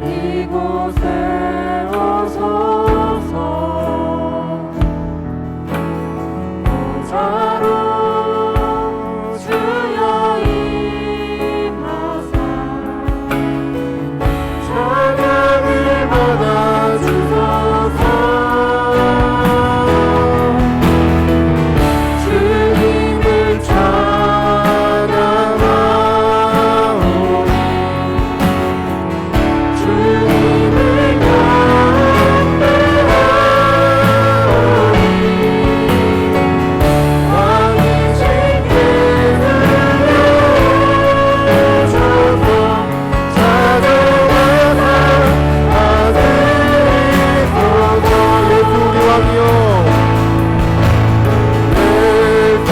이곳에 오소서. 보좌로 주여 임하사 찬양을 받아주소서. 주님을 찬양하오니 주님을 경배하오니 왕이신 예수여 찾아와서 다스리소서. 예수 우리 왕이여, 예수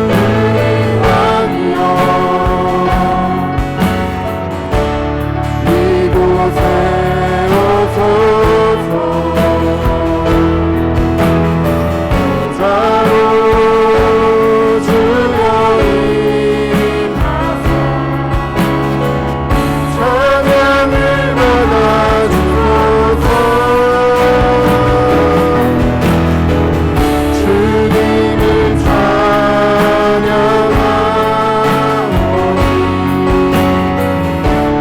우리 왕이여, 이곳에 오소서. 보좌로 주여 임하사 찬양을 받아주소서. 주님을 찬양하오니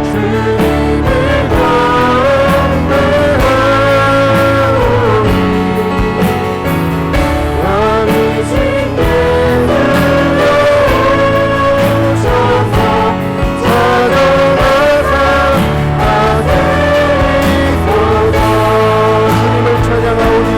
주님을 경배하오니 왕이신 예수여 오셔서 찾아와서 다스리소서. 주님을 찬양하오니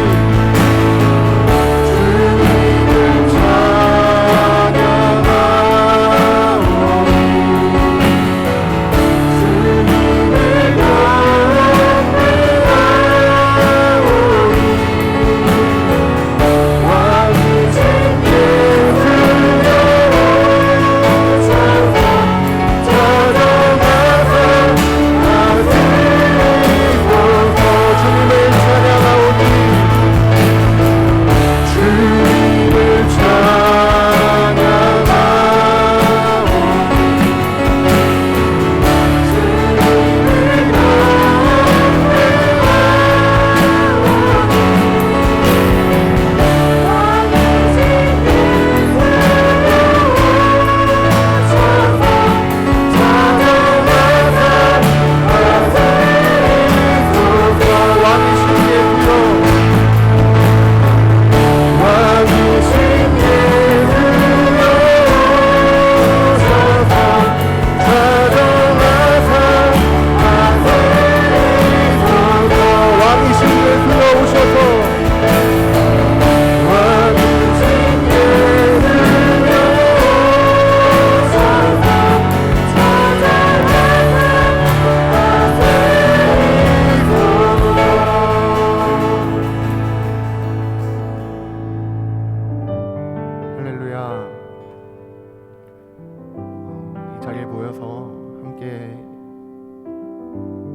주님을 찬양하오니 주님을 경배하오니 왕이신 예수여 오셔서 찾아와서 다스리소서. 주님을 찬양하오니 주님을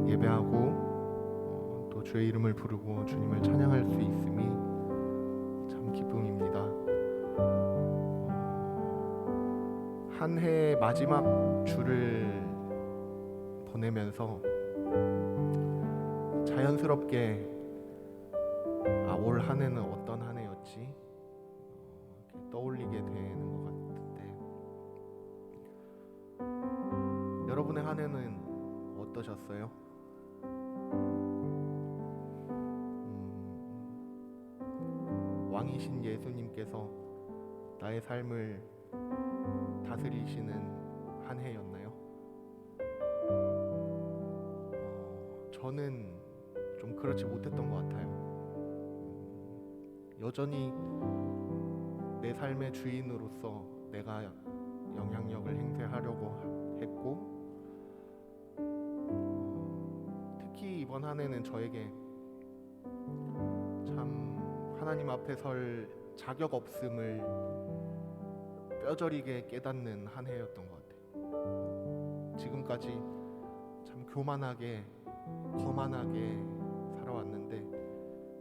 예배하고 또 주의 이름을 부르고 주님을 찬양할 수 있음이 참 기쁨입니다. 한 해의 마지막 주를 보내면서 자연스럽게 올 한 해는 어떤 한 해였지 떠올리게 되는 것 같은데, 여러분의 한 해는 어떠셨어요? 왕이신 예수님께서 나의 삶을 다스리시는 한 해였나요? 저는 좀 그렇지 못했던 것 같아요. 여전히 내 삶의 주인으로서 내가 영향력을 행사하려고 했고, 특히 이번 한 해는 저에게 참 하나님 앞에 설 자격 없음을 뼈저리게 깨닫는 한 해였던 것 같아요. 지금까지 참 교만하게 거만하게 살아왔는데,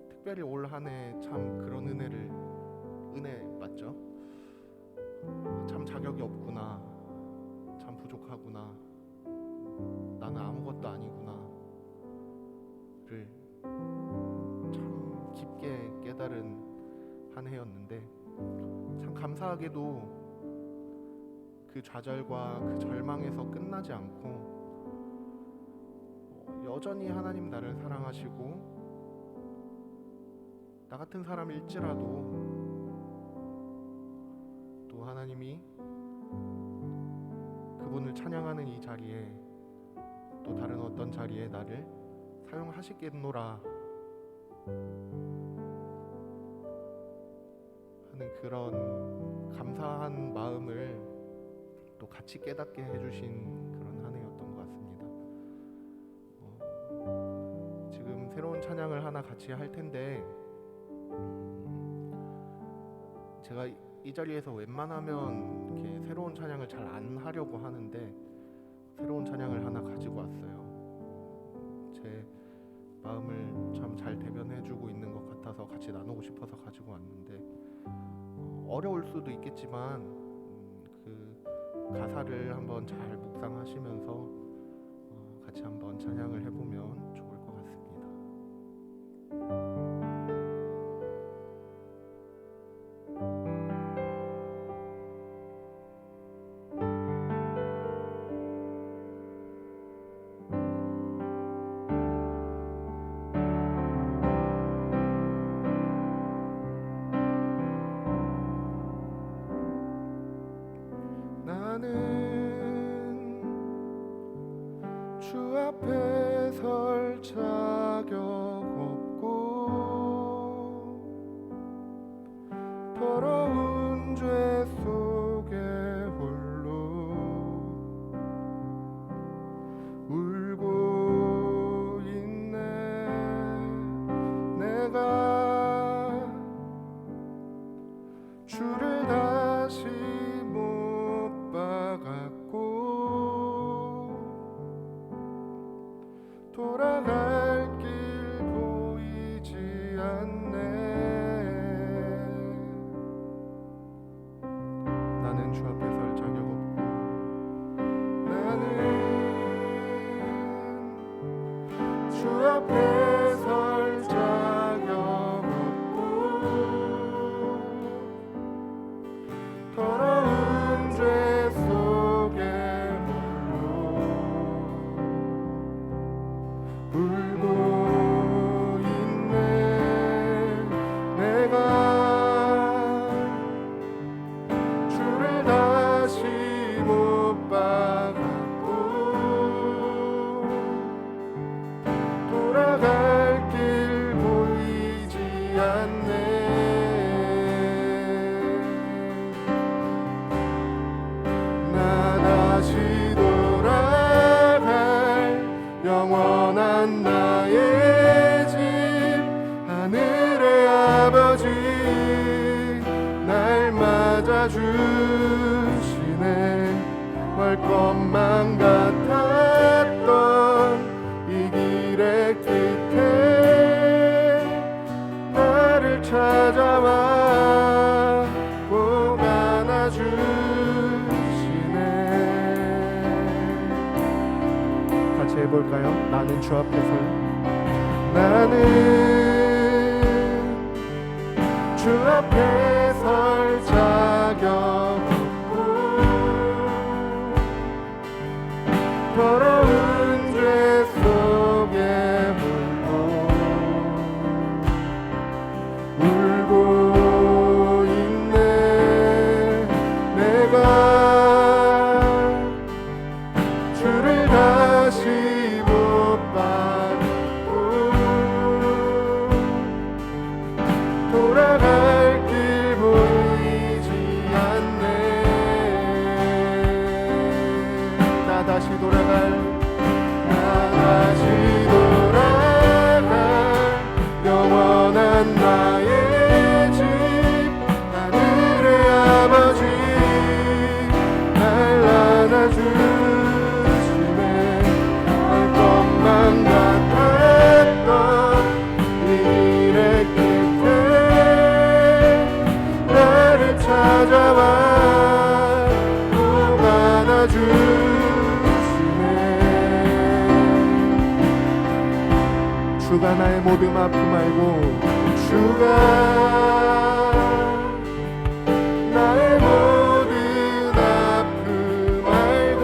특별히 올 한 해 참 그런 은혜 맞죠? 참 자격이 없구나, 부족하구나, 나는 아무것도 아니구나를 참 깊게 깨달은 한 해였는데, 참 감사하게도 그 좌절과 그 절망에서 끝나지 않고 여전히 하나님 나를 사랑하시고, 나 같은 사람일지라도 또 하나님이 그분을 찬양하는 이 자리에 또 다른 어떤 자리에 나를 사용하시겠노라 하는 그런 감사한 마음을 또 같이 깨닫게 해주신 그런 한 해였던 것 같습니다. 지금 새로운 찬양을 하나 같이 할 텐데, 제가 이 자리에서 웬만하면 이렇게 새로운 찬양을 잘 안 하려고 하는데 새로운 찬양을 하나 가지고 왔어요. 제 마음을 참 잘 대변해주고 있는 것 같아서 같이 나누고 싶어서 가지고 왔는데, 어려울 수도 있겠지만 그 가사를 한번 잘 묵상하시면서 같이 한번 찬양을 해보면 좋을 것 같습니다. 나는 주 앞에 설 자격 없고 더러운 죄 속에 홀로 울고 있네. 내가 주를 다시 못 박았고 돌아갈 길 보이지 않네. 나는 주 앞에 설 자격 없고, 나는 주 앞에 설 자격 없고 더러운 죄 속에 울고 있네. 내가 주를 다시 못 박았고 돌아갈 길 보이지 않네. 나 다시 돌아갈 영원한 나의 집, 하늘의 아버지 날 맞아주시네. 멀 것만 같았던 이 길의 끝에 나를 찾아와 꼭 안아주시네. 같이 해볼까요? 나는 주 앞에 설, 나는 주 앞에 설 자격 없고 더러운 죄 속에 울고 있네. 내가 주를 다시 못 받고 돌아갈 길 보이지 않네. 나 다시 돌아갈 영원한 나의 집, 하늘의 아버지 날 안아주시네. 할 것만 같았던 이 길의 끝에 나를 찾아와 꼭 안아주시네. 주가 나의 모든 아픔 알고 주가 나의 모든 아픔 알고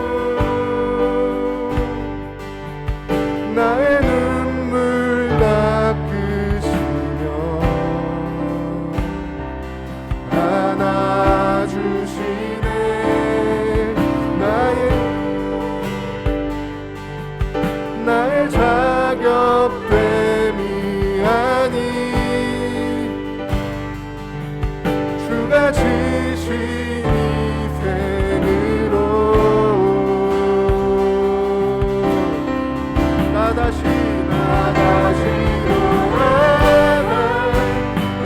나의 눈물 닦으시며 안아주시네 나의 자격됨이 아니 주가 지신 인생으로 나 다시 돌아가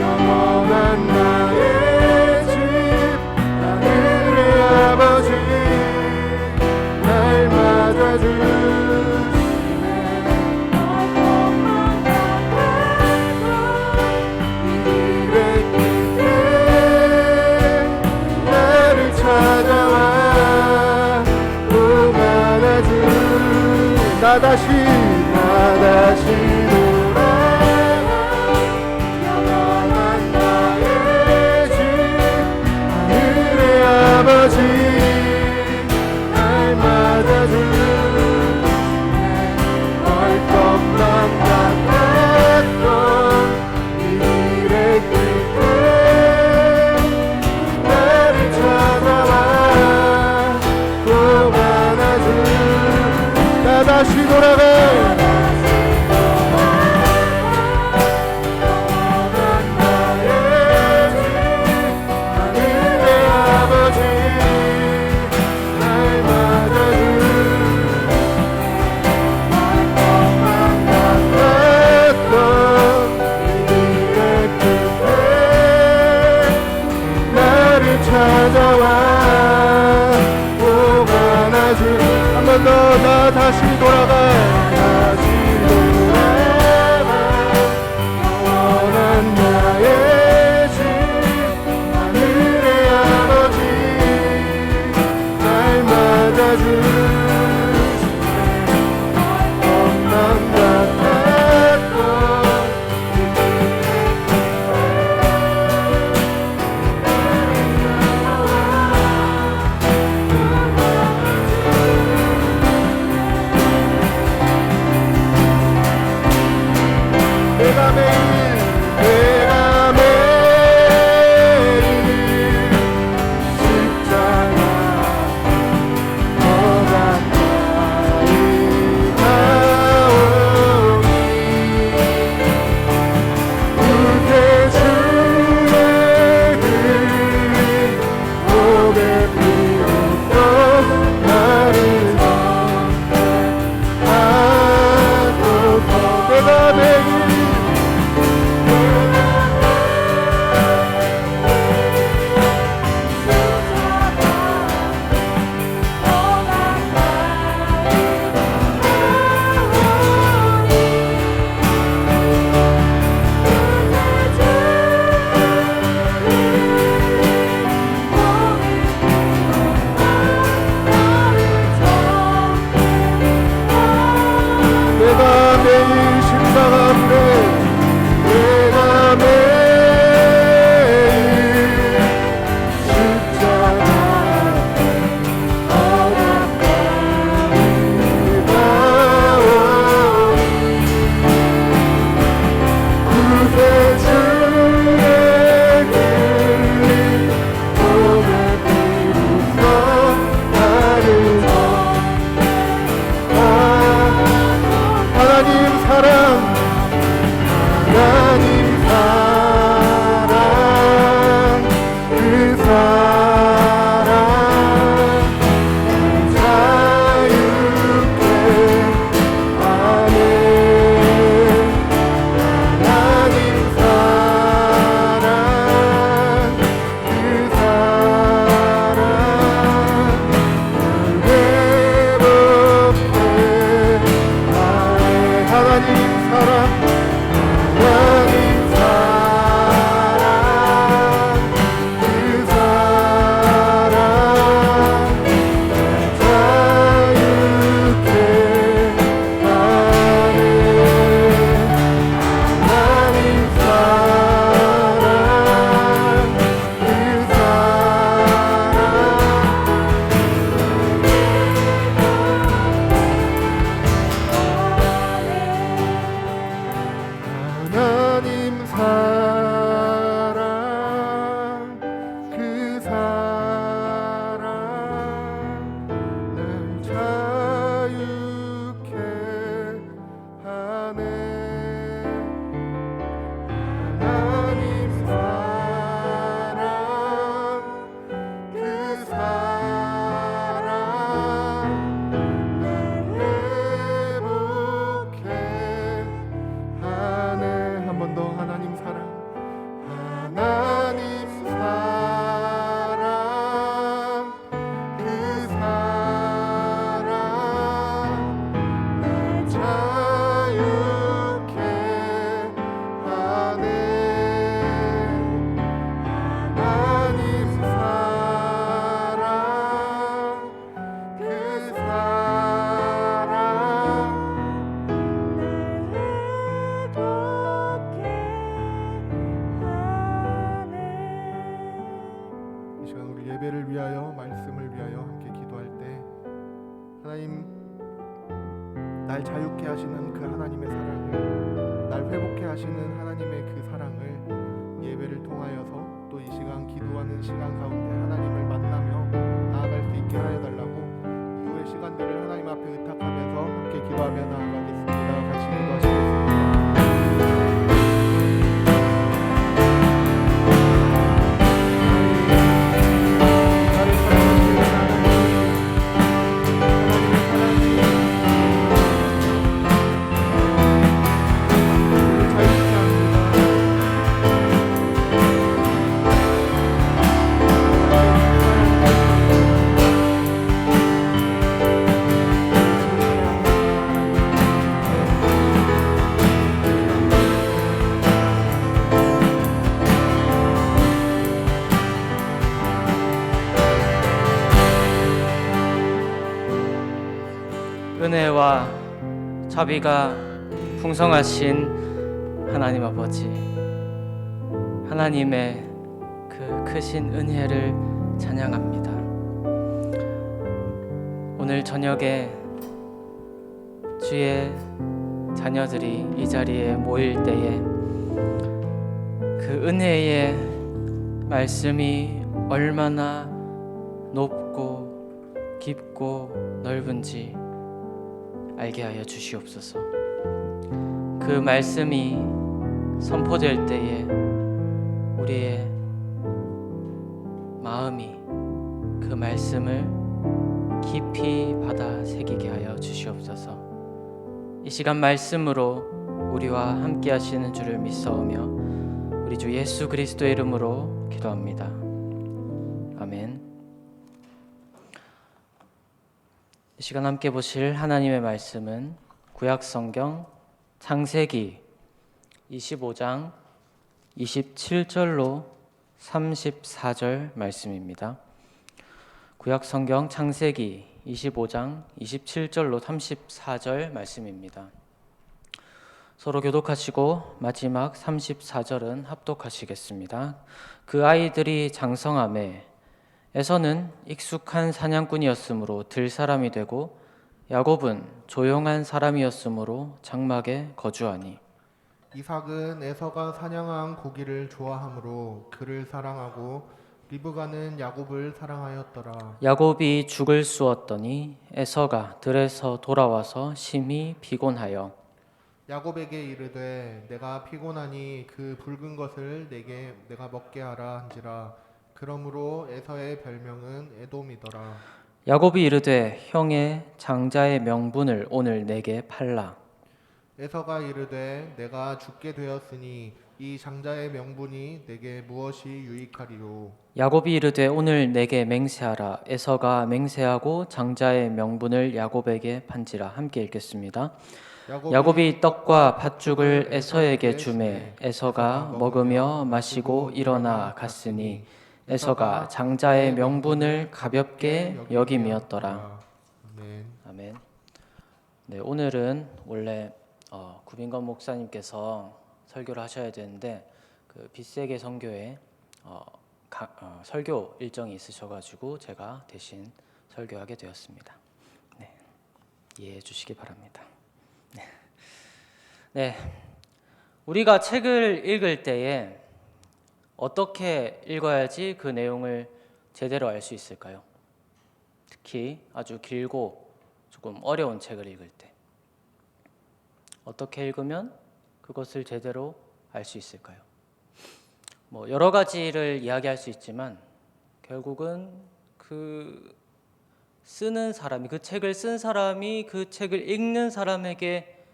영원한 나의 집 하늘의 아버지 날 맞아주시네 이래 끝에 나를 찾아와 또 안아주 나 다시 돌아가 영원한 나의 집 하늘의 아버지 날 맞아주시네 얼컵만 같았던 이 길의 끝에 나를 찾아와 또 안아주 나 다시 돌아가 찾아와 꼭 안아주 한 번 더 나 다시 돌아가 영원한 나의 집 하늘의 아버지 날 맞아주시네 엄만 같았던 하나님, 날 자유케 하시는 그 하나님의 사랑을, 날 회복케 하시는 하나님의 그 사랑을 예배를 통하여서 또 이 시간 기도하는 시간 가운데 하나님을 만나며 나아갈 수 있게 하여 달라고 이후의 시간들을 하나님 앞에 의탁하면서 함께 기도하며 나아가겠습니다. 같이 기도하시겠습니다. 은혜와 자비가 풍성하신 하나님 아버지, 하나님의 그 크신 은혜를 찬양합니다. 오늘 저녁에 주의 자녀들이 이 자리에 모일 때에 그 은혜의 말씀이 얼마나 높고 깊고 넓은지 알게 하여 주시옵소서. 그 말씀이 선포될 때에 우리의 마음이 그 말씀을 깊이 받아 새기게 하여 주시옵소서. 이 시간 말씀으로 우리와 함께 하시는 주를 믿사오며 우리 주 예수 그리스도의 이름으로 기도합니다. 아멘. 이 시간 함께 보실 하나님의 말씀은 구약성경 창세기 25장 27절로 34절 말씀입니다. 구약성경 창세기 25장 27절로 34절 말씀입니다. 서로 교독하시고 마지막 34절은 합독하시겠습니다. 그 아이들이 장성하매 에서는 익숙한 사냥꾼이었으므로 들사람이 되고 야곱은 조용한 사람이었으므로 장막에 거주하니 이삭은 에서가 사냥한 고기를 좋아하므로 그를 사랑하고 리브가는 야곱을 사랑하였더라. 야곱이 죽을 쑤었더니 에서가 들에서 돌아와서 심히 피곤하여 야곱에게 이르되 내가 피곤하니 그 붉은 것을 내가 먹게 하라 한지라. 그러므로 에서의 별명은 에돔이더라. 야곱이 이르되 형의 장자의 명분을 오늘 내게 팔라. 에서가 이르되 내가 죽게 되었으니 이 장자의 명분이 내게 무엇이 유익하리요. 야곱이 이르되 오늘 내게 맹세하라. 에서가 맹세하고 장자의 명분을 야곱에게 판지라. 함께 읽겠습니다. 야곱이 떡과 팥죽을 에서에게 주매 에서가 먹으며 마시고 일어나 갔으니 에서가 장자의 명분을 가볍게 여김이었더라. 아멘. 아멘. 네, 오늘은 원래 구빈건 목사님께서 설교를 하셔야 되는데 그 빛세계 선교회 설교 일정이 있으셔가지고 제가 대신 설교하게 되었습니다. 네, 이해해 주시기 바랍니다. 네, 우리가 책을 읽을 때에 어떻게 읽어야지 그 내용을 제대로 알 수 있을까요? 특히 아주 길고 조금 어려운 책을 읽을 때 어떻게 읽으면 그것을 제대로 알 수 있을까요? 여러 가지를 이야기할 수 있지만 결국은 그 쓰는 사람이, 그 책을 쓴 사람이 그 책을 읽는 사람에게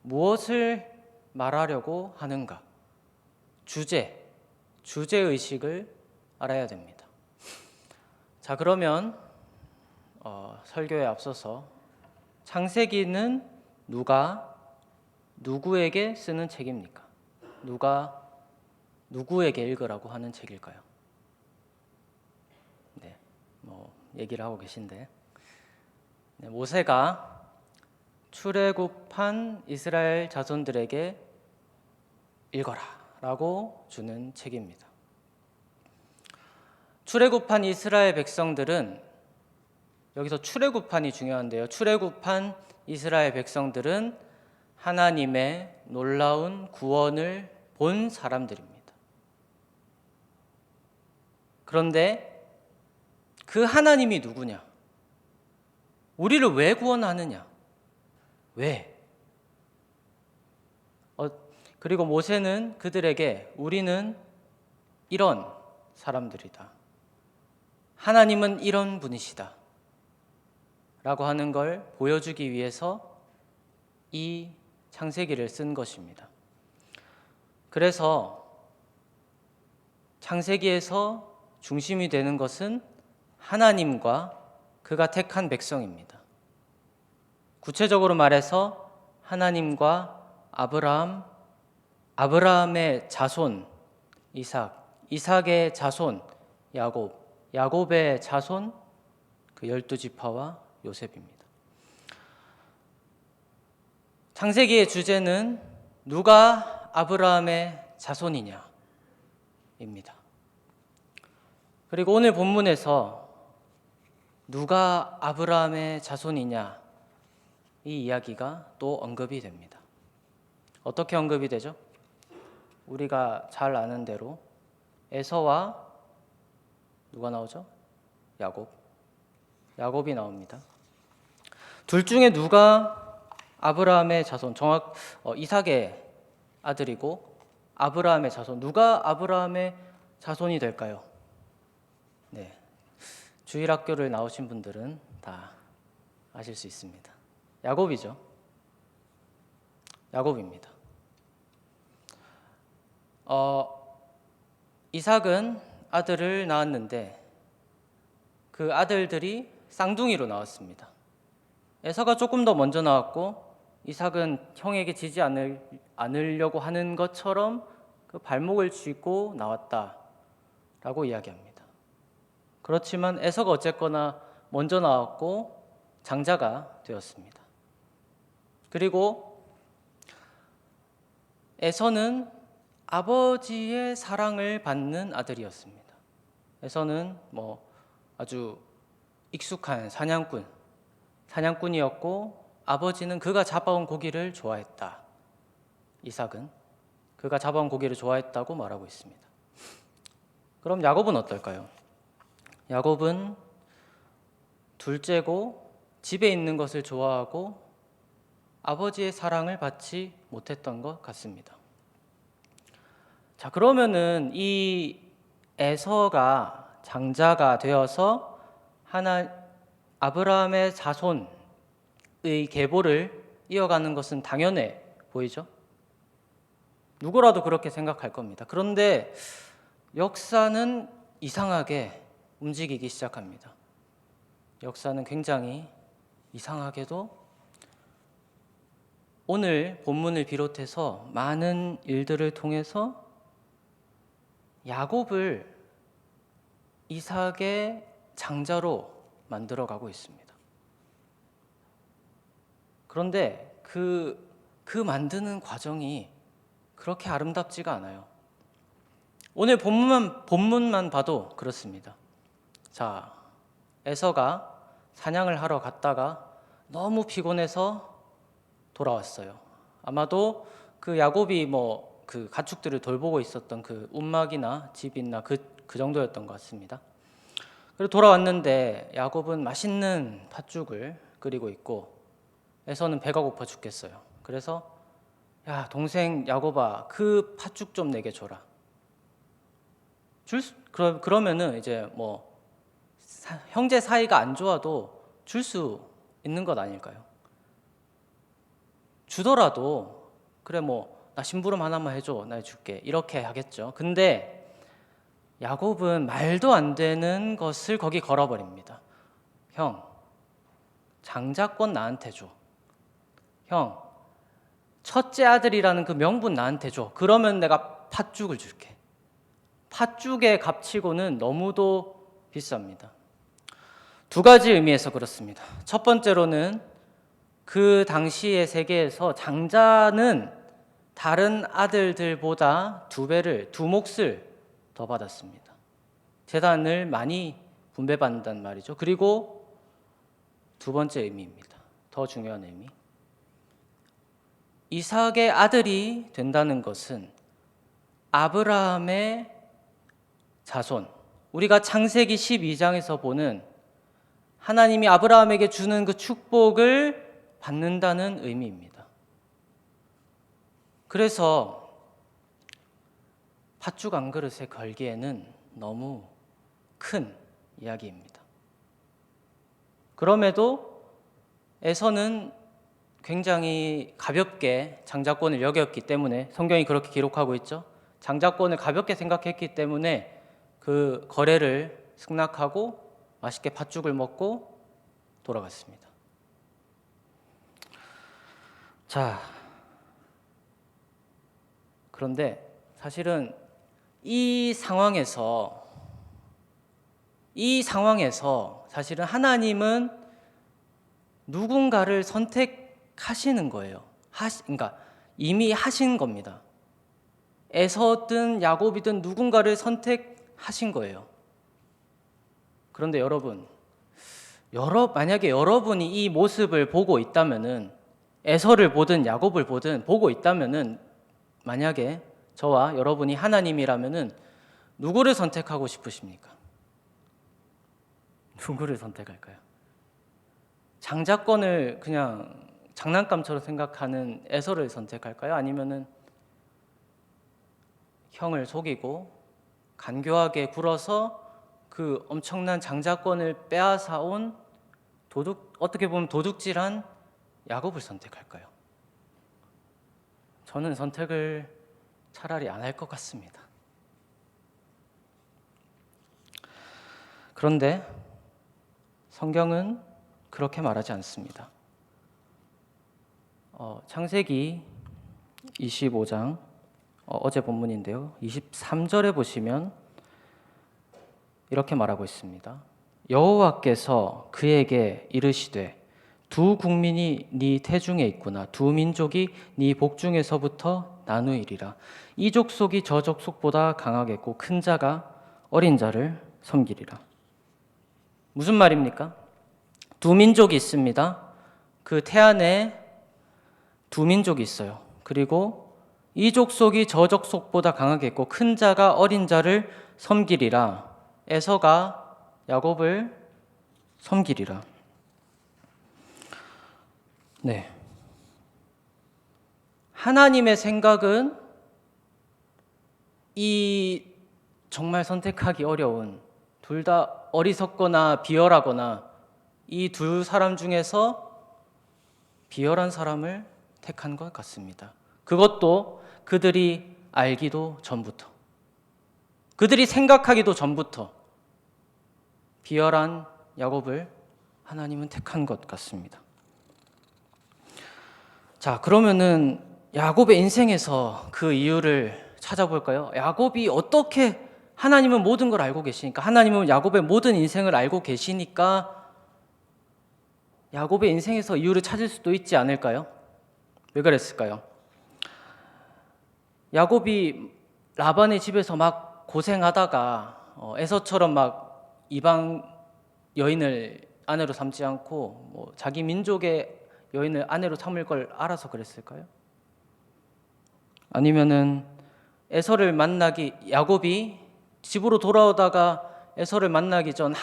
무엇을 말하려고 하는가, 주제의식을 알아야 됩니다. 자, 그러면 설교에 앞서서 창세기는 누가 누구에게 쓰는 책입니까? 누가 누구에게 읽으라고 하는 책일까요? 네, 얘기를 하고 계신데 모세가 출애굽한 이스라엘 자손들에게 읽어라 라고 주는 책입니다. 출애굽한 이스라엘 백성들은 여기서 출애굽판이 중요한데요. 출애굽한 이스라엘 백성들은 하나님의 놀라운 구원을 본 사람들입니다. 그런데 그 하나님이 누구냐? 우리를 왜 구원하느냐? 왜? 그리고 모세는 그들에게 우리는 이런 사람들이다. 하나님은 이런 분이시다. 라고 하는 걸 보여주기 위해서 이 창세기를 쓴 것입니다. 그래서 창세기에서 중심이 되는 것은 하나님과 그가 택한 백성입니다. 구체적으로 말해서 하나님과 아브라함의 자손 이삭, 이삭의 자손 야곱, 야곱의 자손 그 12지파와 요셉입니다. 창세기의 주제는 누가 아브라함의 자손이냐 입니다. 그리고 오늘 본문에서 누가 아브라함의 자손이냐 이 이야기가 또 언급이 됩니다. 어떻게 언급이 되죠? 우리가 잘 아는 대로 에서와 누가 나오죠? 야곱이 나옵니다. 둘 중에 누가 아브라함의 자손, 이삭의 아들이고 아브라함의 자손, 누가 아브라함의 자손이 될까요? 네, 주일학교를 나오신 분들은 다 아실 수 있습니다. 야곱이죠. 야곱입니다. 이삭은 아들을 낳았는데 그 아들들이 쌍둥이로 나왔습니다. 에서가 조금 더 먼저 나왔고 이삭은 형에게 지지 않으려고 하는 것처럼 그 발목을 쥐고 나왔다라고 이야기합니다. 그렇지만 에서가 어쨌거나 먼저 나왔고 장자가 되었습니다. 그리고 에서는 아버지의 사랑을 받는 아들이었습니다. 에서는 아주 익숙한 사냥꾼이었고 아버지는 그가 잡아온 고기를 좋아했다. 이삭은 그가 잡아온 고기를 좋아했다고 말하고 있습니다. 그럼 야곱은 어떨까요? 야곱은 둘째고 집에 있는 것을 좋아하고 아버지의 사랑을 받지 못했던 것 같습니다. 자, 그러면은 이 에서가 장자가 되어서 아브라함의 자손의 계보를 이어가는 것은 당연해 보이죠? 누구라도 그렇게 생각할 겁니다. 그런데 역사는 이상하게 움직이기 시작합니다. 역사는 굉장히 이상하게도 오늘 본문을 비롯해서 많은 일들을 통해서 야곱을 이삭의 장자로 만들어가고 있습니다. 그런데 그 만드는 과정이 그렇게 아름답지가 않아요. 오늘 본문만 봐도 그렇습니다. 자, 에서가 사냥을 하러 갔다가 너무 피곤해서 돌아왔어요. 아마도 그 야곱이 그 가축들을 돌보고 있었던 그 움막이나 집이나 그 정도였던 것 같습니다. 그리고 돌아왔는데 야곱은 맛있는 팥죽을 끓이고 있고 에서는 배가 고파 죽겠어요. 그래서 야, 동생 야곱아, 그 팥죽 좀 내게 줘라. 그러면은 이제 형제 사이가 안 좋아도 줄 수 있는 것 아닐까요? 주더라도 그래 나 심부름 하나만 해줘, 나 줄게, 이렇게 하겠죠. 근데 야곱은 말도 안 되는 것을 거기 걸어버립니다. 형, 장자권 나한테 줘. 형, 첫째 아들이라는 그 명분 나한테 줘. 그러면 내가 팥죽을 줄게. 팥죽의 값치고는 너무도 비쌉니다. 두 가지 의미에서 그렇습니다. 첫 번째로는 그 당시의 세계에서 장자는 다른 아들들보다 두 몫을 더 받았습니다. 재산을 많이 분배받는단 말이죠. 그리고 두 번째 의미입니다. 더 중요한 의미. 이삭의 아들이 된다는 것은 아브라함의 자손, 우리가 창세기 12장에서 보는 하나님이 아브라함에게 주는 그 축복을 받는다는 의미입니다. 그래서 팥죽 한 그릇에 걸기에는 너무 큰 이야기입니다. 그럼에도 에서는 굉장히 가볍게 장자권을 여겼기 때문에, 성경이 그렇게 기록하고 있죠. 장자권을 가볍게 생각했기 때문에 그 거래를 승낙하고 맛있게 팥죽을 먹고 돌아갔습니다. 자, 그런데 사실은 이 상황에서 사실은 하나님은 누군가를 선택하시는 거예요. 그러니까 이미 하신 겁니다. 에서든 야곱이든 누군가를 선택하신 거예요. 그런데 여러분, 만약에 여러분이 이 모습을 보고 있다면은, 에서를 보든 야곱을 보든 보고 있다면은, 만약에 저와 여러분이 하나님이라면은 누구를 선택하고 싶으십니까? 누구를 선택할까요? 장자권을 그냥 장난감처럼 생각하는 에서를 선택할까요? 아니면은 형을 속이고 간교하게 굴어서 그 엄청난 장자권을 빼앗아 온 어떻게 보면 도둑질한 야곱을 선택할까요? 저는 선택을 차라리 안 할 것 같습니다. 그런데 성경은 그렇게 말하지 않습니다. 창세기 25장 어제 본문인데요. 23절에 보시면 이렇게 말하고 있습니다. 여호와께서 그에게 이르시되 두 국민이 네 태중에 있구나. 두 민족이 네 복중에서부터 나누이리라. 이 족속이 저 족속보다 강하겠고 큰 자가 어린 자를 섬기리라. 무슨 말입니까? 두 민족이 있습니다. 그 태안에 두 민족이 있어요. 그리고 이 족속이 저 족속보다 강하겠고 큰 자가 어린 자를 섬기리라. 에서가 야곱을 섬기리라. 네. 하나님의 생각은 이 정말 선택하기 어려운, 둘 다 어리석거나 비열하거나 이 두 사람 중에서 비열한 사람을 택한 것 같습니다. 그것도 그들이 알기도 전부터, 그들이 생각하기도 전부터 비열한 야곱을 하나님은 택한 것 같습니다. 자, 그러면은 야곱의 인생에서 그 이유를 찾아볼까요? 야곱이 어떻게, 하나님은 모든 걸 알고 계시니까, 하나님은 야곱의 모든 인생을 알고 계시니까 야곱의 인생에서 이유를 찾을 수도 있지 않을까요? 왜 그랬을까요? 야곱이 라반의 집에서 막 고생하다가 에서처럼 막 이방 여인을 아내로 삼지 않고 자기 민족의 여인을 아내로 삼을 걸 알아서 그랬을까요? 아니면은 야곱이 집으로 돌아오다가 에서를 만나기 전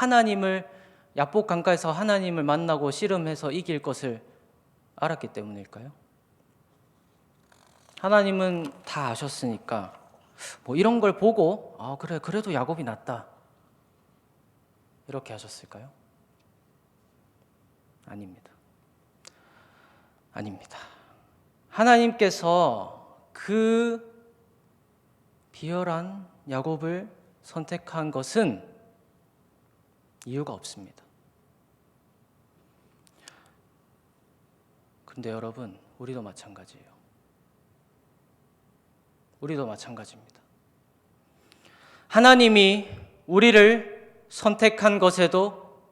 야복 강가에서 하나님을 만나고 씨름해서 이길 것을 알았기 때문일까요? 하나님은 다 아셨으니까 이런 걸 보고 그래도 야곱이 낫다 이렇게 하셨을까요? 아닙니다. 하나님께서 그 비열한 야곱을 선택한 것은 이유가 없습니다. 그런데 여러분, 우리도 마찬가지예요. 우리도 마찬가지입니다. 하나님이 우리를 선택한 것에도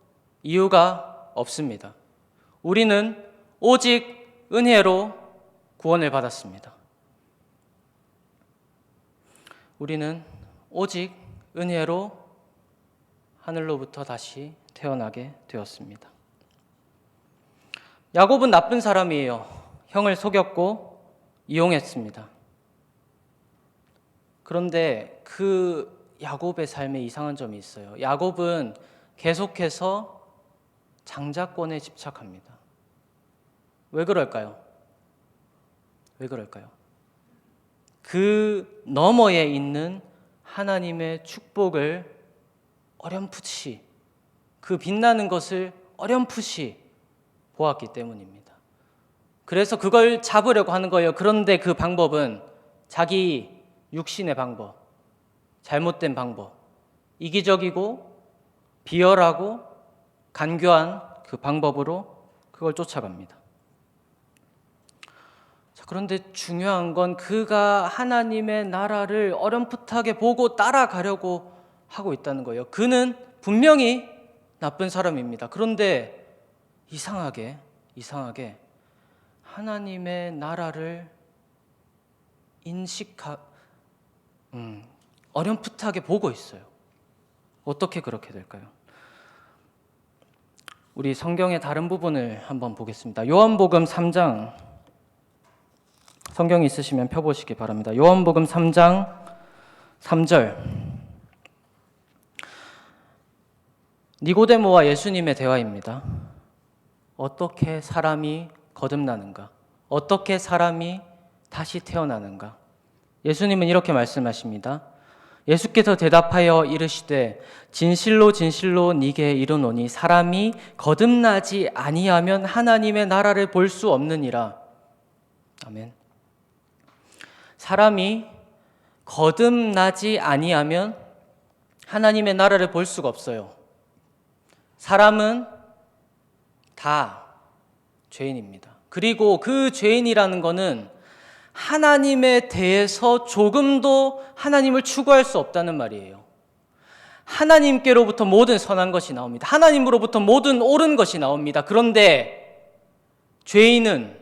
이유가 없습니다. 우리는 오직 은혜로 구원을 받았습니다. 우리는 오직 은혜로 하늘로부터 다시 태어나게 되었습니다. 야곱은 나쁜 사람이에요. 형을 속였고 이용했습니다. 그런데 그 야곱의 삶에 이상한 점이 있어요. 야곱은 계속해서 장자권에 집착합니다. 왜 그럴까요? 왜 그럴까요? 그 너머에 있는 하나님의 축복을 어렴풋이, 그 빛나는 것을 어렴풋이 보았기 때문입니다. 그래서 그걸 잡으려고 하는 거예요. 그런데 그 방법은 자기 육신의 방법, 잘못된 방법, 이기적이고 비열하고 간교한 그 방법으로 그걸 쫓아갑니다. 자, 그런데 중요한 건 그가 하나님의 나라를 어렴풋하게 보고 따라가려고 하고 있다는 거예요. 그는 분명히 나쁜 사람입니다. 그런데 이상하게 하나님의 나라를 어렴풋하게 보고 있어요. 어떻게 그렇게 될까요? 우리 성경의 다른 부분을 한번 보겠습니다. 요한복음 3장, 성경이 있으시면 펴보시기 바랍니다. 요한복음 3장 3절, 니고데모와 예수님의 대화입니다. 어떻게 사람이 거듭나는가? 어떻게 사람이 다시 태어나는가? 예수님은 이렇게 말씀하십니다. 예수께서 대답하여 이르시되 진실로 진실로 네게 이르노니 사람이 거듭나지 아니하면 하나님의 나라를 볼 수 없느니라. 아멘. 사람이 거듭나지 아니하면 하나님의 나라를 볼 수가 없어요. 사람은 다 죄인입니다. 그리고 그 죄인이라는 것은 하나님에 대해서 조금도 하나님을 추구할 수 없다는 말이에요. 하나님께로부터 모든 선한 것이 나옵니다. 하나님으로부터 모든 옳은 것이 나옵니다. 그런데 죄인은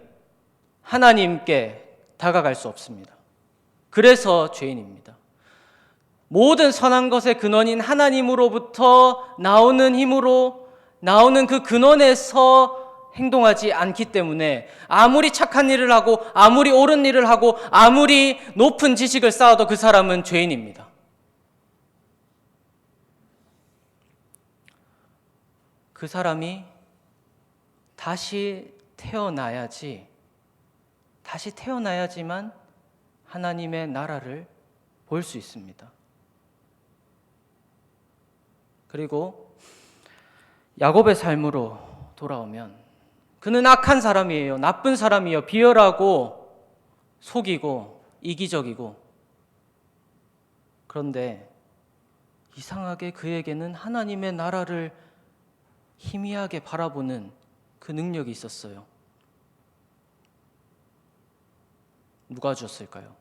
하나님께 다가갈 수 없습니다. 그래서 죄인입니다. 모든 선한 것의 근원인 하나님으로부터 나오는 힘으로 나오는 그 근원에서 행동하지 않기 때문에 아무리 착한 일을 하고 아무리 옳은 일을 하고 아무리 높은 지식을 쌓아도 그 사람은 죄인입니다. 그 사람이 다시 태어나야지만 하나님의 나라를 볼 수 있습니다. 그리고 야곱의 삶으로 돌아오면 그는 악한 사람이에요. 나쁜 사람이에요. 비열하고 속이고 이기적이고. 그런데 이상하게 그에게는 하나님의 나라를 희미하게 바라보는 그 능력이 있었어요. 누가 주었을까요?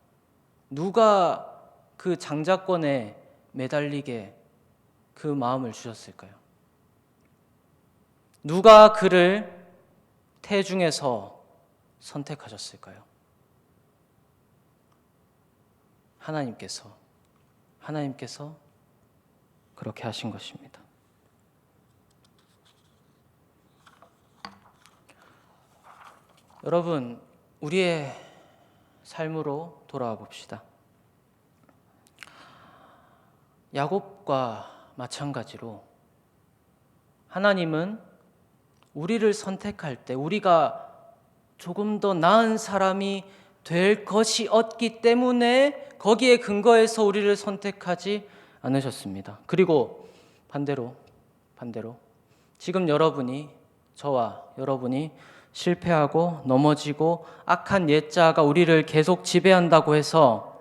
누가 그 장자권에 매달리게 그 마음을 주셨을까요? 누가 그를 태중에서 선택하셨을까요? 하나님께서 그렇게 하신 것입니다. 여러분, 우리의 삶으로 돌아와 봅시다. 야곱과 마찬가지로 하나님은 우리를 선택할 때 우리가 조금 더 나은 사람이 될 것이 없기 때문에 거기에 근거해서 우리를 선택하지 않으셨습니다. 그리고 반대로 지금 저와 여러분이 실패하고 넘어지고 악한 옛자가 우리를 계속 지배한다고 해서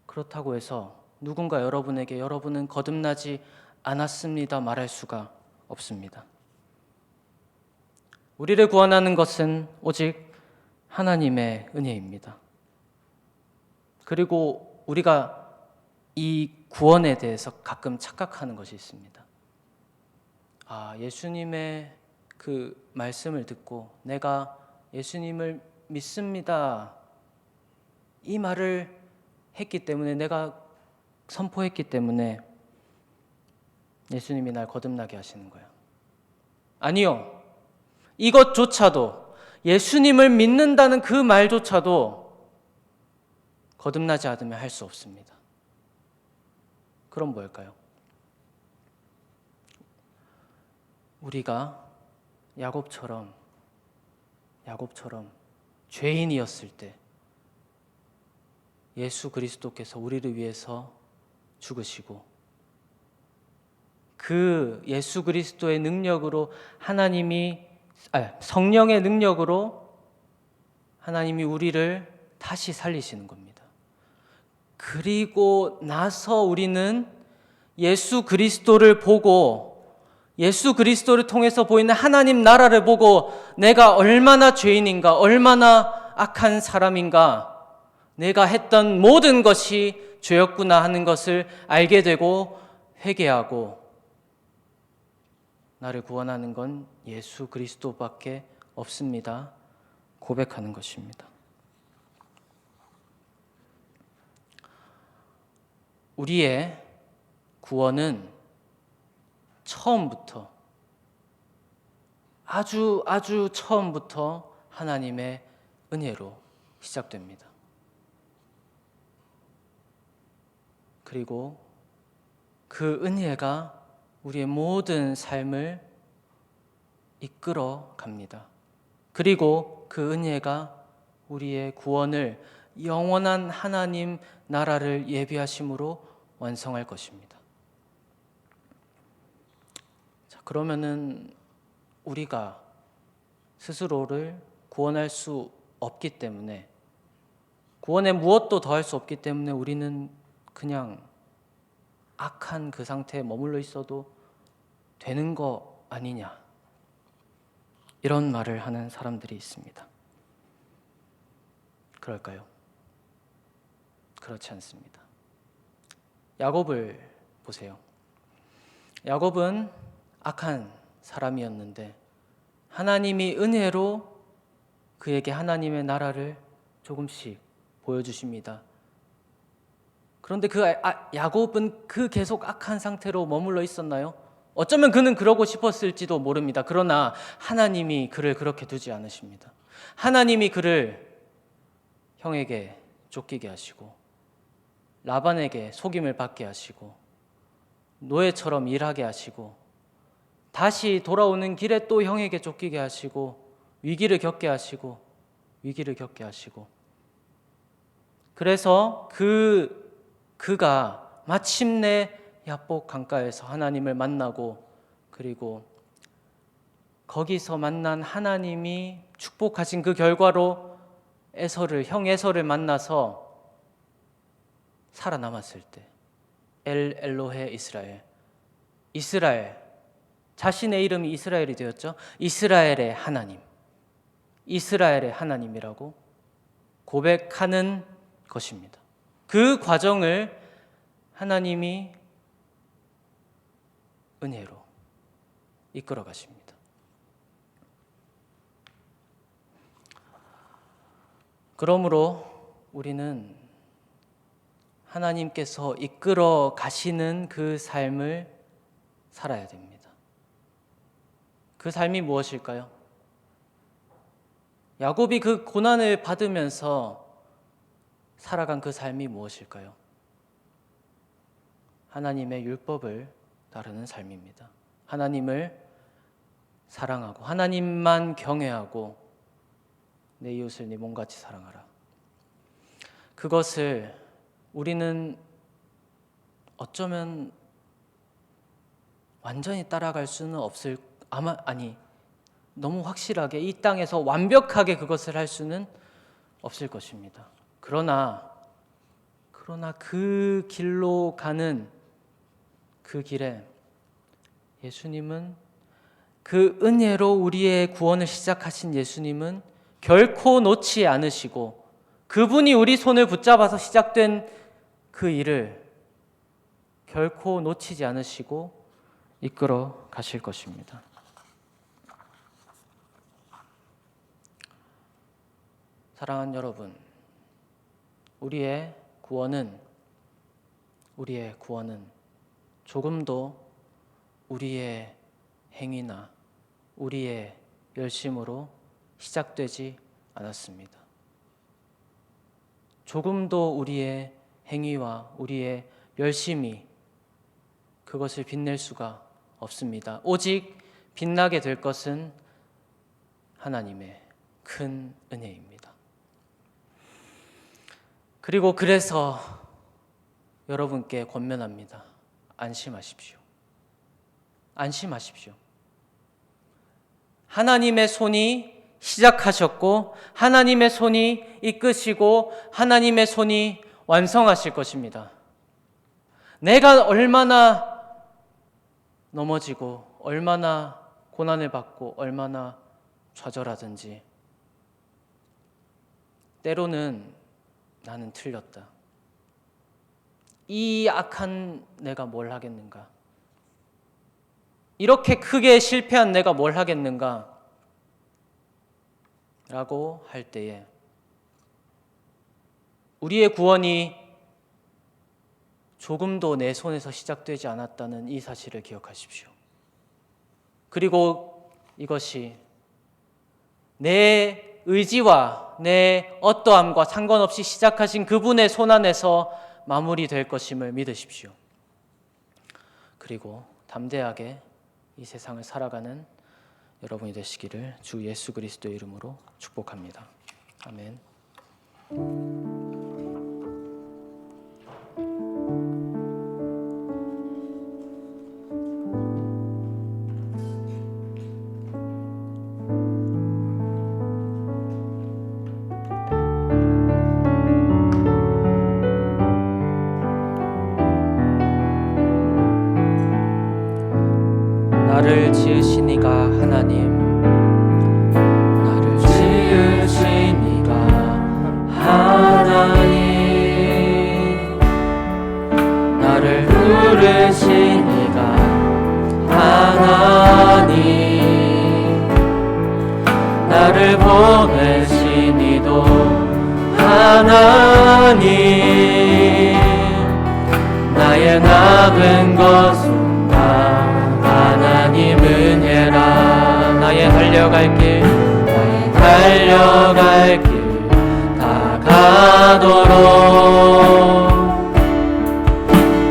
그렇다고 해서 누군가 여러분에게 여러분은 거듭나지 않았습니다 말할 수가 없습니다. 우리를 구원하는 것은 오직 하나님의 은혜입니다. 그리고 우리가 이 구원에 대해서 가끔 착각하는 것이 있습니다. 예수님의 그 말씀을 듣고 내가 예수님을 믿습니다. 이 말을 했기 때문에 내가 선포했기 때문에 예수님이 날 거듭나게 하시는 거야. 아니요. 이것조차도, 예수님을 믿는다는 그 말조차도 거듭나지 않으면 할 수 없습니다. 그럼 뭘까요? 우리가 야곱처럼 죄인이었을 때 예수 그리스도께서 우리를 위해서 죽으시고, 그 예수 그리스도의 능력으로 성령의 능력으로 하나님이 우리를 다시 살리시는 겁니다. 그리고 나서 우리는 예수 그리스도를 보고, 예수 그리스도를 통해서 보이는 하나님 나라를 보고 내가 얼마나 죄인인가, 얼마나 악한 사람인가, 내가 했던 모든 것이 죄였구나 하는 것을 알게 되고 회개하고, 나를 구원하는 건 예수 그리스도밖에 없습니다. 고백하는 것입니다. 우리의 구원은 처음부터, 아주 처음부터 하나님의 은혜로 시작됩니다. 그리고 그 은혜가 우리의 모든 삶을 이끌어 갑니다. 그리고 그 은혜가 우리의 구원을 영원한 하나님 나라를 예비하심으로 완성할 것입니다. 자, 그러면은 우리가 스스로를 구원할 수 없기 때문에, 구원에 무엇도 더할 수 없기 때문에 우리는 그냥 악한 그 상태에 머물러 있어도 되는 거 아니냐, 이런 말을 하는 사람들이 있습니다. 그럴까요? 그렇지 않습니다. 야곱을 보세요. 야곱은 악한 사람이었는데 하나님이 은혜로 그에게 하나님의 나라를 조금씩 보여주십니다. 그런데 야곱은 계속 악한 상태로 머물러 있었나요? 어쩌면 그는 그러고 싶었을지도 모릅니다. 그러나 하나님이 그를 그렇게 두지 않으십니다. 하나님이 그를 형에게 쫓기게 하시고, 라반에게 속임을 받게 하시고, 노예처럼 일하게 하시고, 다시 돌아오는 길에 또 형에게 쫓기게 하시고, 위기를 겪게 하시고, 그래서 그가 마침내 야복 강가에서 하나님을 만나고, 그리고 거기서 만난 하나님이 축복하신 그 결과로 형 에서를 만나서 살아남았을 때, 엘 엘로헤 이스라엘, 자신의 이름이 이스라엘이 되었죠. 이스라엘의 하나님이라고 고백하는 것입니다. 그 과정을 하나님이 은혜로 이끌어 가십니다. 그러므로 우리는 하나님께서 이끌어 가시는 그 삶을 살아야 됩니다. 그 삶이 무엇일까요? 야곱이 그 고난을 받으면서 살아간 그 삶이 무엇일까요? 하나님의 율법을 따르는 삶입니다. 하나님을 사랑하고 하나님만 경외하고 내 이웃을 네 몸같이 사랑하라. 그것을 우리는 어쩌면 완전히 따라갈 수는 너무 확실하게 이 땅에서 완벽하게 그것을 할 수는 없을 것입니다. 그러나 그 길로 가는 그 길에 예수님은, 그 은혜로 우리의 구원을 시작하신 예수님은 결코 놓지 않으시고, 그분이 우리 손을 붙잡아서 시작된 그 일을 결코 놓치지 않으시고 이끌어 가실 것입니다. 사랑하는 여러분, 우리의 구원은 조금도 우리의 행위나 우리의 열심으로 시작되지 않았습니다. 조금도 우리의 행위와 우리의 열심이 그것을 빛낼 수가 없습니다. 오직 빛나게 될 것은 하나님의 큰 은혜입니다. 그리고 그래서 여러분께 권면합니다. 안심하십시오. 안심하십시오. 하나님의 손이 시작하셨고 하나님의 손이 이끄시고 하나님의 손이 완성하실 것입니다. 내가 얼마나 넘어지고 얼마나 고난을 받고 얼마나 좌절하든지 때로는 나는 틀렸다. 이 악한 내가 뭘 하겠는가? 이렇게 크게 실패한 내가 뭘 하겠는가? 라고 할 때에 우리의 구원이 조금도 내 손에서 시작되지 않았다는 이 사실을 기억하십시오. 그리고 이것이 내 의지와 내 어떠함과 상관없이 시작하신 그분의 손 안에서 마무리될 것임을 믿으십시오. 그리고 담대하게 이 세상을 살아가는 여러분이 되시기를 주 예수 그리스도의 이름으로 축복합니다. 아멘. 나를 지으신 이가 하나님, 나를 지으신 이가 하나님, 나를 부르신 이가 하나님, 나를 보내신 이도 하나님, 나의 남은 것은 하나님 은혜라. 나의 달려갈 길 다가도록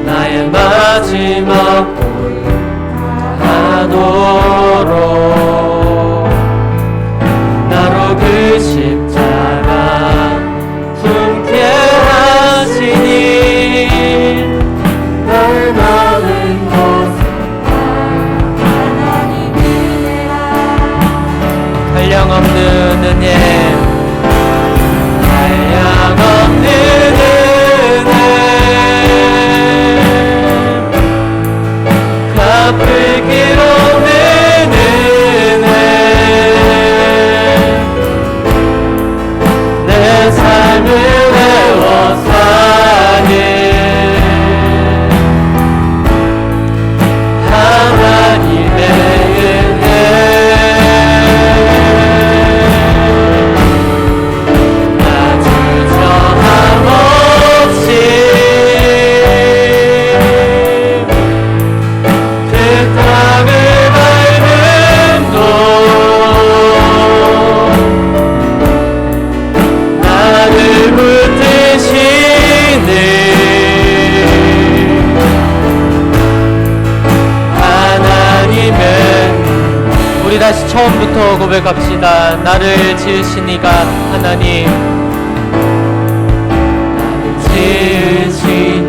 나의 마지막 골 하도록 나로 그 십자가 품게 하시니 날 낳은 것은 한량없는 은혜, 한량없는 은혜, 갚을 길 없는 은혜, 내 삶을 외워사니 하나님의 은혜, 우리 다시 처음부터 고백합시다. 나를 지으신 이가 하나님, 나를 지으신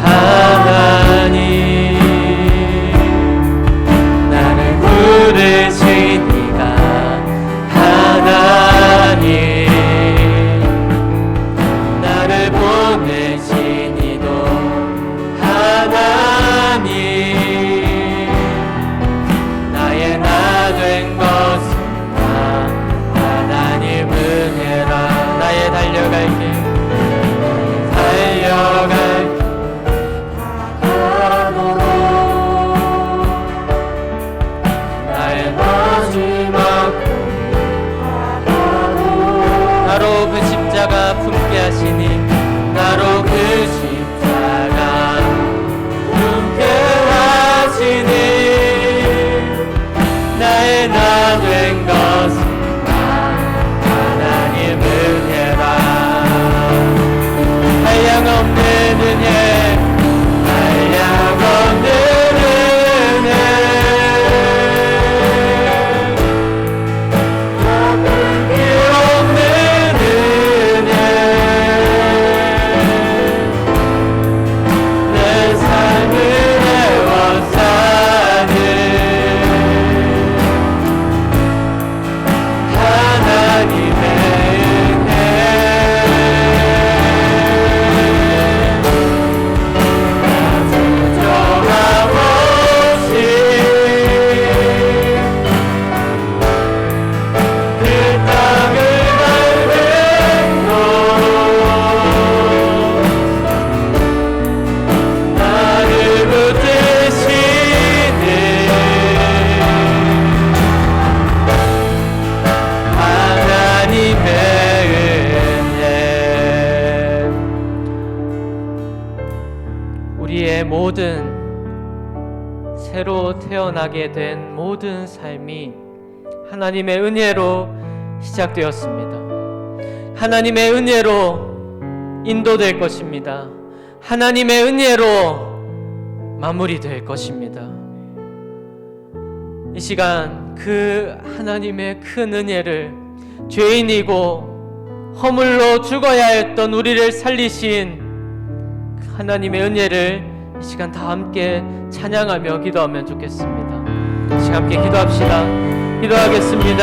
하나님, 나를 부르신 이가 하나님, 나를 보내신 이도 하나님, 된 것은 하나님 은혜라. 나의 달려갈 길 다가도록 나의 마지막 나로 그 십자가 품게 하시니 나로 그 십자가 품게 하시니 나의 태어나게 된 모든 삶이 하나님의 은혜로 시작되었습니다. 하나님의 은혜로 인도될 것입니다. 하나님의 은혜로 마무리될 것입니다. 이 시간 그 하나님의 큰 은혜를 죄인이고 허물로 죽어야 했던 우리를 살리신 그 하나님의 은혜를 이 시간 다 함께 찬양하며 기도하면 좋겠습니다. 이 시간 함께 기도합시다. 기도하겠습니다.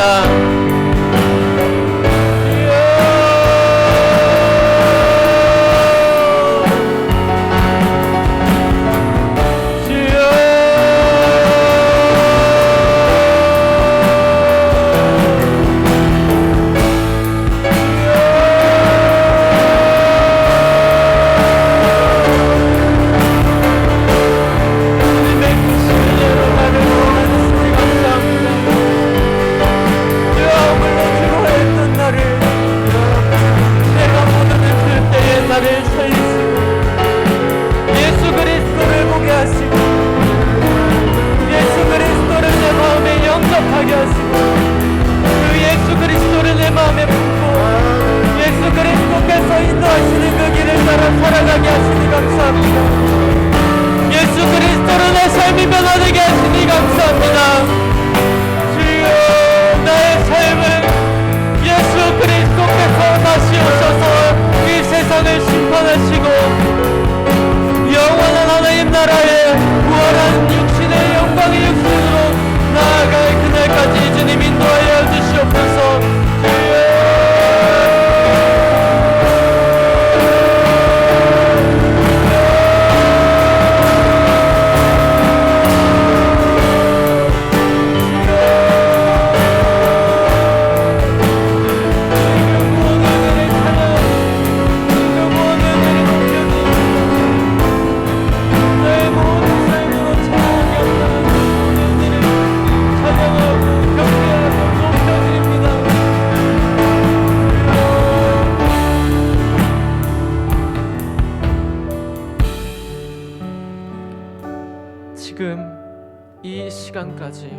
이 시간까지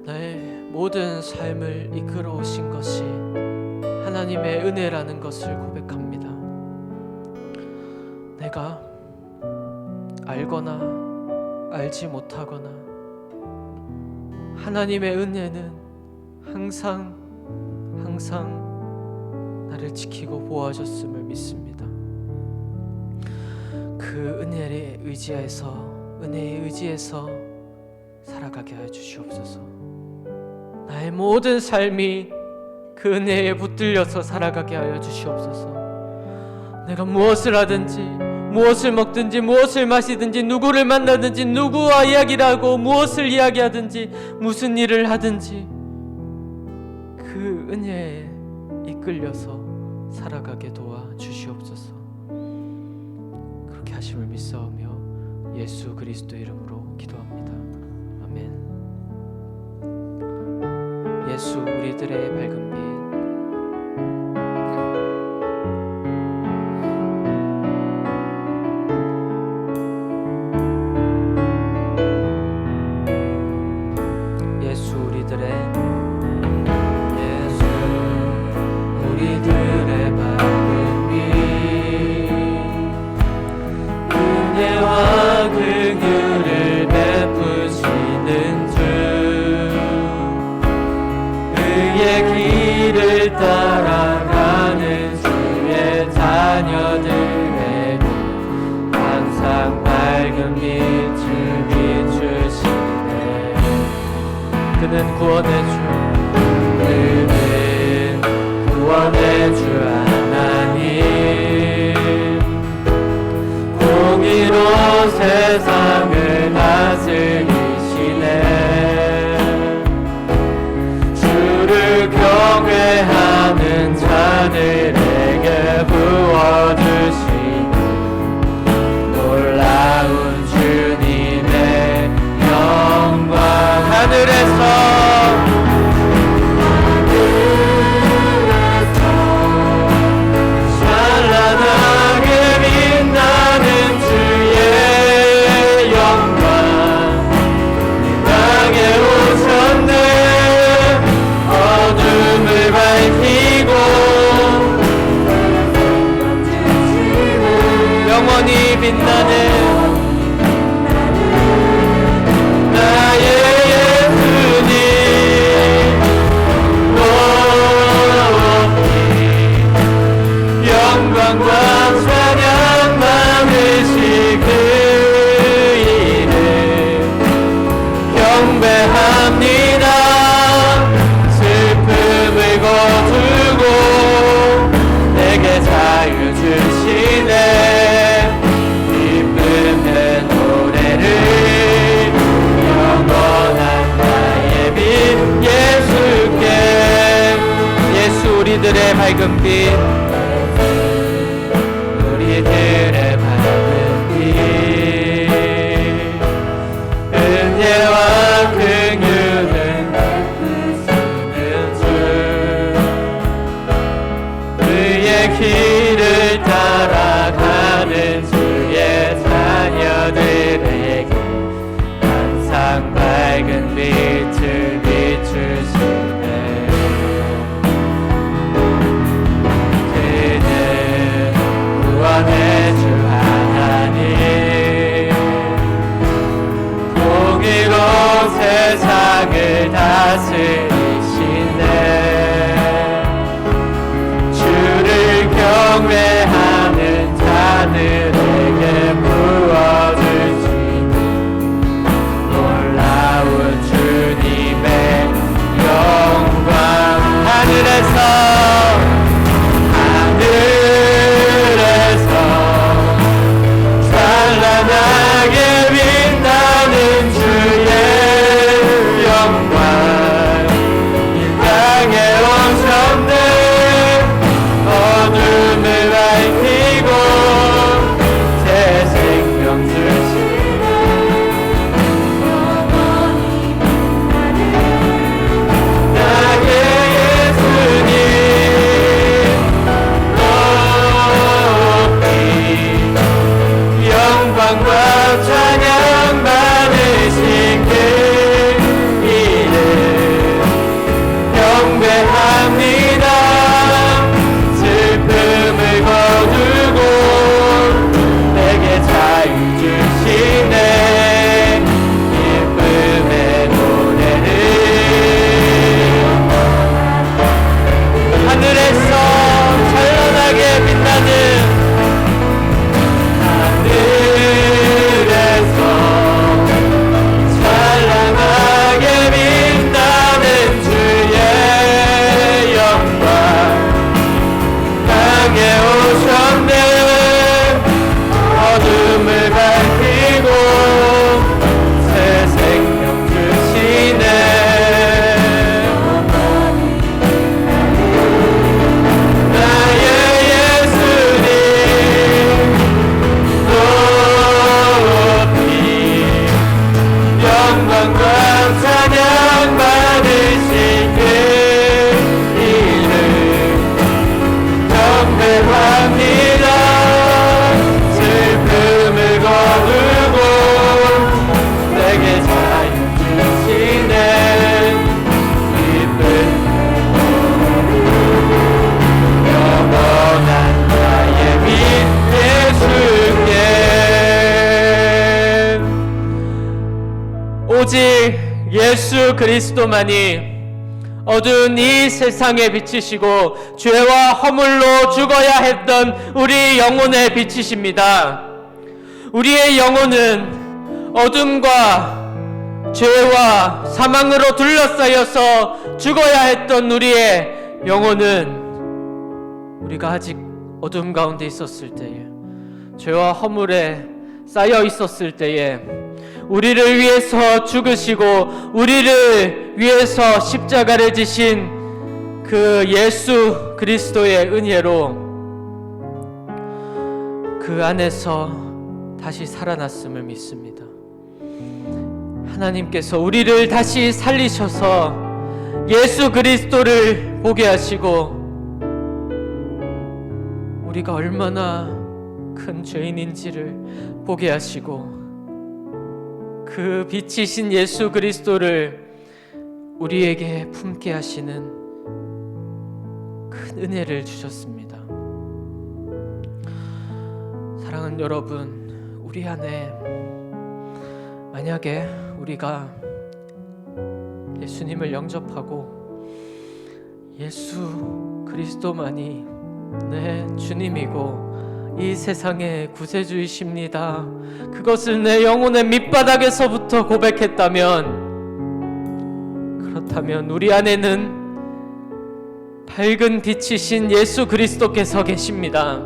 나의 모든 삶을 이끌어 오신 것이 하나님의 은혜라는 것을 고백합니다. 내가 알거나 알지 못하거나 하나님의 은혜는 항상 나를 지키고 보호하셨음을 믿습니다. 그 은혜에 의지해서 살아가게 하여 주시옵소서. 나의 모든 삶이 그 은혜에 붙들려서 살아가게 하여 주시옵소서. 내가 무엇을 하든지, 무엇을 먹든지, 무엇을 마시든지, 누구를 만나든지, 누구와 이야기를 하고 무엇을 이야기하든지, 무슨 일을 하든지 그 은혜에 이끌려서 살아가게 도와 주시옵소서. 그렇게 하심을 믿사오며 예수 그리스도 이름으로 기도합니다. 아멘. 예수 우리들의 밝은 빛, 예수 우리들의 밝은 빛, 은혜와 긍휼을 베푸시는 주, 그의 길을 따라가는 주의 자녀들에게 항상 밝은 빛을 비추시네. 그는 구원의 주, 그는 구원의 주 하나님, 공의로 세상을 다스리시네. 주를 경외하는 자들에게 부어주시는 놀라운 주님의 영광, 하늘에서 찬란하게 빛나는 주의 영광, 우리들의 밝은 빛, 우리들의 밝은 빛, 은혜와 긍휼은 베푸시는 주, 그의 길을 따라가는 주의 자녀들에게 항상 밝은 빛을 비추시네. 그는 구원의 주 하나님, 공의로 세상을 다스리시네. 주를 경외하는 자들에게 부어줄 놀라운 주님의 영광. 하늘에서 찬란하게 빛나는 주의 영광 이 땅에 오셨네. 어둠을 밝히고 새 생명 주시네. 나의 예수님 높이 영광과 찬양 받으신 그 이름 경배합니다. 슬픔을 거두고 내게 자유 주시네. 기쁨의 노래를 하늘에서 찬란하게 빛나는 하늘에서 찬란하게 빛나는 주의 영광 땅에 오셨네. 어둠을 밝히고 새 생명 주시네. 나의 예수님 높이 영광과 찬양 받으신 그 이름 경배합니다. 슬픔을 거두고 내게 자유 주시네. 기쁜 영원한 나의 빛 예수께. 오직 예수 그리스도만이 어두운 이 세상에 비치시고 죄와 허물로 죽어야 했던 우리 영혼의 빛이십니다. 우리의 영혼은 어둠과 죄와 사망으로 둘러싸여서 죽어야 했던 우리의 영혼은 우리가 아직 어둠 가운데 있었을 때에, 죄와 허물에 쌓여 있었을 때에 우리를 위해서 죽으시고 우리를 위해서 십자가를 지신 그 예수 그리스도의 은혜로 그 안에서 다시 살아났음을 믿습니다. 하나님께서 우리를 다시 살리셔서 예수 그리스도를 보게 하시고 우리가 얼마나 큰 죄인인지를 보게 하시고 그 빛이신 예수 그리스도를 우리에게 품게 하시는 큰 은혜를 주셨습니다. 사랑하는 여러분, 우리 안에 만약에 우리가 예수님을 영접하고 예수 그리스도만이 내 주님이고 이 세상의 구세주이십니다, 그것을 내 영혼의 밑바닥에서부터 고백했다면, 그렇다면 우리 안에는 밝은 빛이신 예수 그리스도께서 계십니다.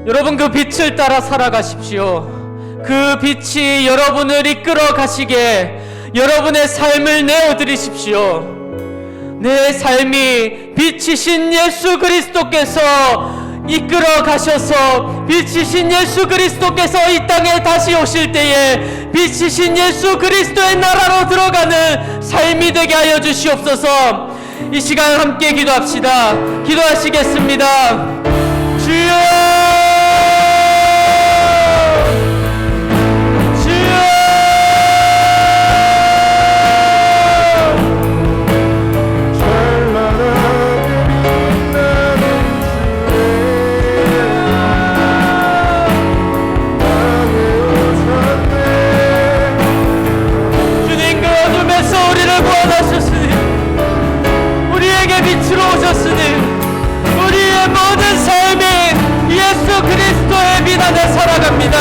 여러분, 그 빛을 따라 살아가십시오. 그 빛이 여러분을 이끌어 가시게 여러분의 삶을 내어드리십시오. 내 삶이 빛이신 예수 그리스도께서 이끌어 가셔서 빛이신 예수 그리스도께서 이 땅에 다시 오실 때에 빛이신 예수 그리스도의 나라로 들어가는 삶이 되게 하여 주시옵소서. 이 시간 함께 기도합시다. 기도하시겠습니다. 주여, 빛으로 오셨으니 우리의 모든 삶이 예수 그리스도의 빛 안에 살아갑니다.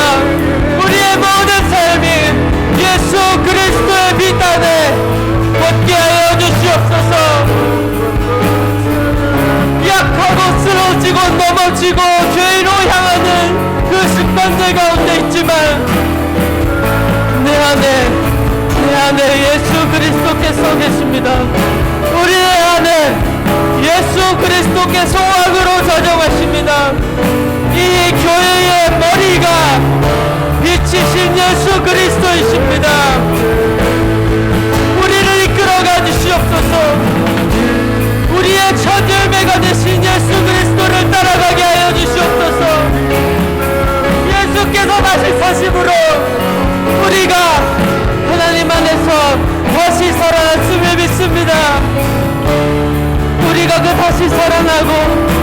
우리의 모든 삶이 예수 그리스도의 빛 안에 걷게 하여 주시옵소서. 약하고 쓰러지고 넘어지고 죄로 향하는 그 습관들 가운데 있지만 내 안에 예수 그리스도께서 계십니다. 우리의 안에 예수 그리스도께서 왕으로 좌정하십니다. 이 교회의 머리가 빛이신 예수 그리스도이십니다. 우리를 이끌어가 주시옵소서. 우리의 첫 열매가 되신 예수 그리스도를 따라가게 하여 주시옵소서. 예수께서 다시 사심으로 우리가 하나님 안에서 다시 살아났음을 믿습니다. 우리가 그 다시 살아나고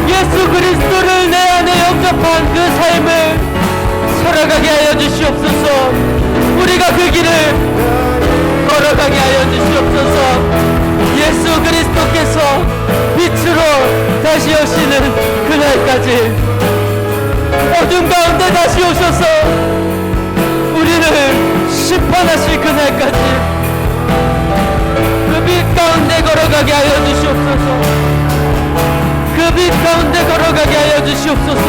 예수 그리스도를 내 안에 영접한 그 삶을 살아가게 하여 주시옵소서. 우리가 그 길을 걸어가게 하여 주시옵소서. 예수 그리스도께서 빛으로 다시 오시는 그날까지 어둠 가운데 다시 오셔서 우리를 심판하실 그날까지 그 빛 가운데 걸어가게 하여 주시옵소서. 그 빛 가운데 걸어가게 하여 주시옵소서.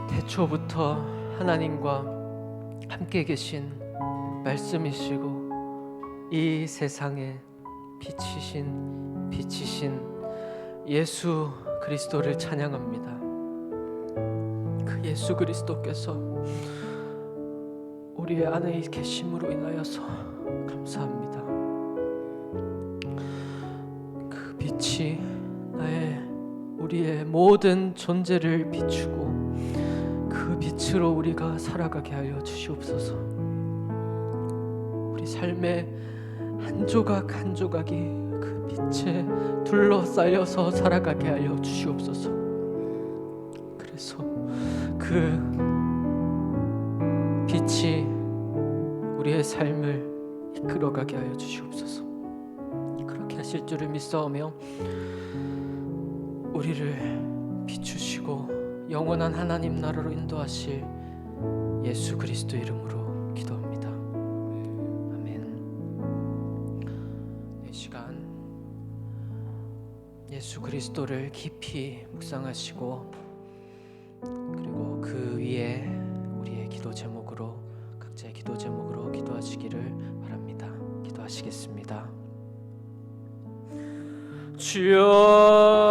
태초부터 하나님과 함께 계신 말씀이시고 이 세상에 빛이신 예수 그리스도를 찬양합니다. 그 예수 그리스도께서 우리의 안에 계심으로 인하여서 감사합니다. 그 빛이 우리의 모든 존재를 비추고 그 빛으로 우리가 살아가게 하여 주시옵소서. 우리 삶의 한 조각 한 조각이 그 빛에 둘러싸여서 살아가게 하여 주시옵소서. 그래서 그 빛이 우리의 삶을 이끌어가게 하여 주시옵소서. 그렇게 하실 줄을 믿사오며 우리를 비추시고 영원한 하나님 나라로 인도하실 예수 그리스도 이름으로 기도합니다. 아멘. 이 시간 예수 그리스도를 깊이 묵상하시고 그리고 그 위에 우리의 기도 제목으로 각자의 기도 제목으로 기도하시기를 바랍니다. 기도하시겠습니다. 주여